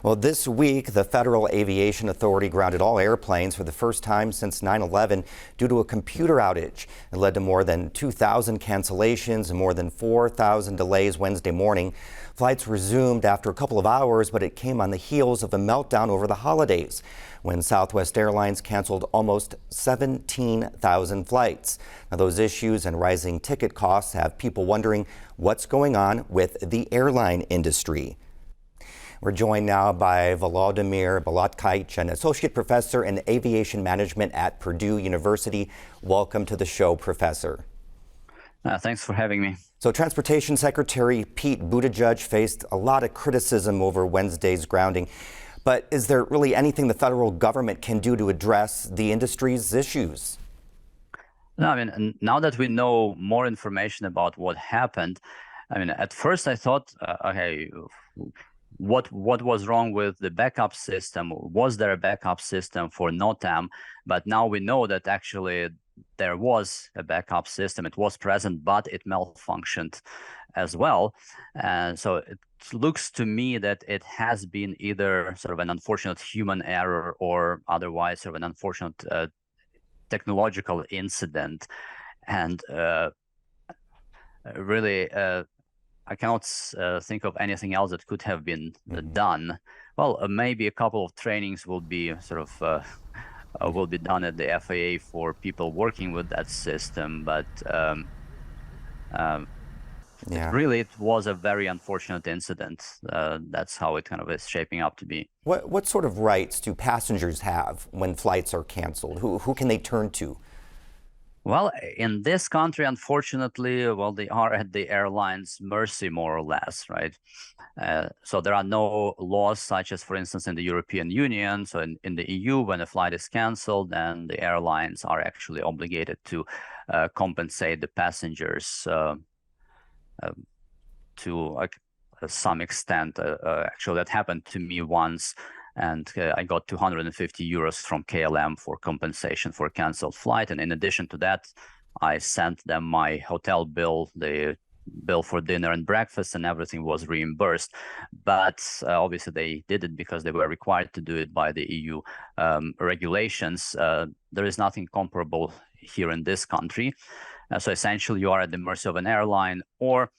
Well, this week, the Federal Aviation Authority grounded all airplanes for the first time since 9/11 due to a computer outage. It led to more than 2,000 cancellations and more than 4,000 delays Wednesday morning. Flights resumed after a couple of hours, but it came on the heels of a meltdown over the holidays when Southwest Airlines canceled almost 17,000 flights. Now, those issues and rising ticket costs have people wondering what's going on with the airline industry. We're joined now by Volodymyr Balatkych, an associate professor in aviation management at Purdue University. Welcome to the show, Professor. Thanks for having me. So Transportation Secretary Pete Buttigieg faced a lot of criticism over Wednesday's grounding. But is there really anything the federal government can do to address the industry's issues? No, I mean, now that we know more information about what happened, I mean, at first I thought, okay, what was wrong with the backup system? Was there a backup system for NOTAM? But now we know that actually there was a backup system. It was present, but it malfunctioned as well. And so it looks to me that it has been either sort of an unfortunate human error or otherwise sort of an unfortunate technological incident. And really, I cannot think of anything else that could have been done. Well, maybe a couple of trainings will be sort of will be done at the FAA for people working with that system, but really it was a very unfortunate incident. That's how it kind of is shaping up to be. What sort of rights do passengers have when flights are canceled? Who can they turn to? Well, in this country, unfortunately, well, they are at the airline's mercy, more or less, right? So there are no laws such as, for instance, in the European Union. So in the EU, when a flight is canceled, then the airlines are actually obligated to compensate the passengers to some extent. Actually, that happened to me once. And I got 250 euros from KLM for compensation for a canceled flight. And in addition to that, I sent them my hotel bill, the bill for dinner and breakfast, and everything was reimbursed. But obviously they did it because they were required to do it by the EU regulations. There is nothing comparable here in this country. So essentially you are at the mercy of an airline, or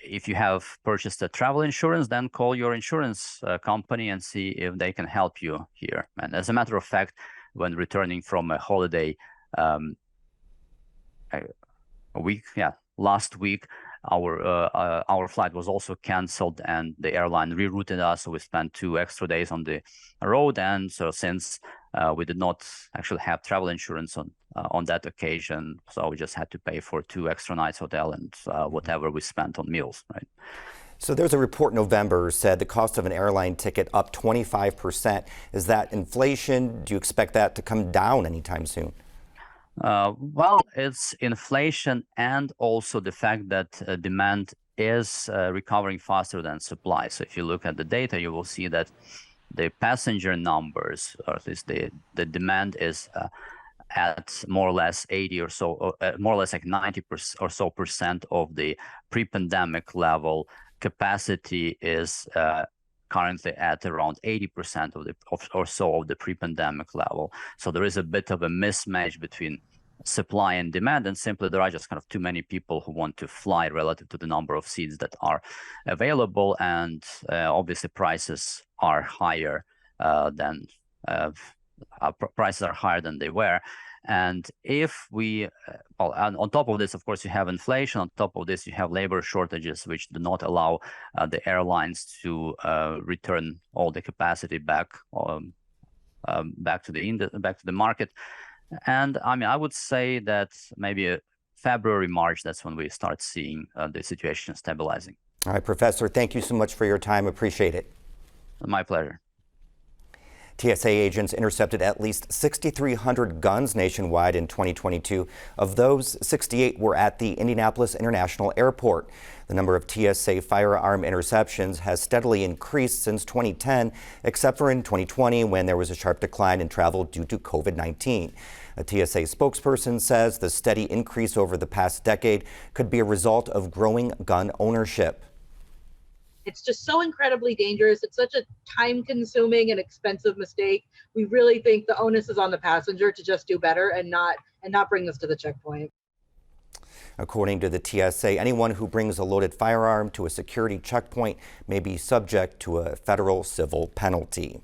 if you have purchased a travel insurance, then call your insurance company and see if they can help you here. And as a matter of fact, when returning from a holiday last week, our flight was also canceled and the airline rerouted us. So we spent 2 extra days on the road. And so since we did not actually have travel insurance on that occasion, so we just had to pay for 2 extra nights hotel and whatever we spent on meals, right? So there's a report in November said the cost of an airline ticket up 25%. Is that inflation? Do you expect that to come down anytime soon? Well, it's inflation and also the fact that demand is recovering faster than supply. So if you look at the data, you will see that the passenger numbers, or at least the demand is at more or less 80 or so, more or less like 90% or so percent of the pre-pandemic level. Capacity is currently at around 80% or so of the pre-pandemic level. So there is a bit of a mismatch between supply and demand, and simply there are just kind of too many people who want to fly relative to the number of seats that are available, and obviously prices are higher than they were. And if we, well, and on top of this, of course, you have inflation. On top of this, you have labor shortages, which do not allow the airlines to return all the capacity back to the market. And I mean, I would say that maybe February, March, that's when we start seeing the situation stabilizing. All right, Professor, thank you so much for your time. Appreciate it. My pleasure. TSA agents intercepted at least 6,300 guns nationwide in 2022. Of those, 68 were at the Indianapolis International Airport. The number of TSA firearm interceptions has steadily increased since 2010, except for in 2020 when there was a sharp decline in travel due to COVID-19. A TSA spokesperson says the steady increase over the past decade could be a result of growing gun ownership. It's just so incredibly dangerous. It's such a time-consuming and expensive mistake. We really think the onus is on the passenger to just do better and not bring this to the checkpoint. According to the TSA, anyone who brings a loaded firearm to a security checkpoint may be subject to a federal civil penalty.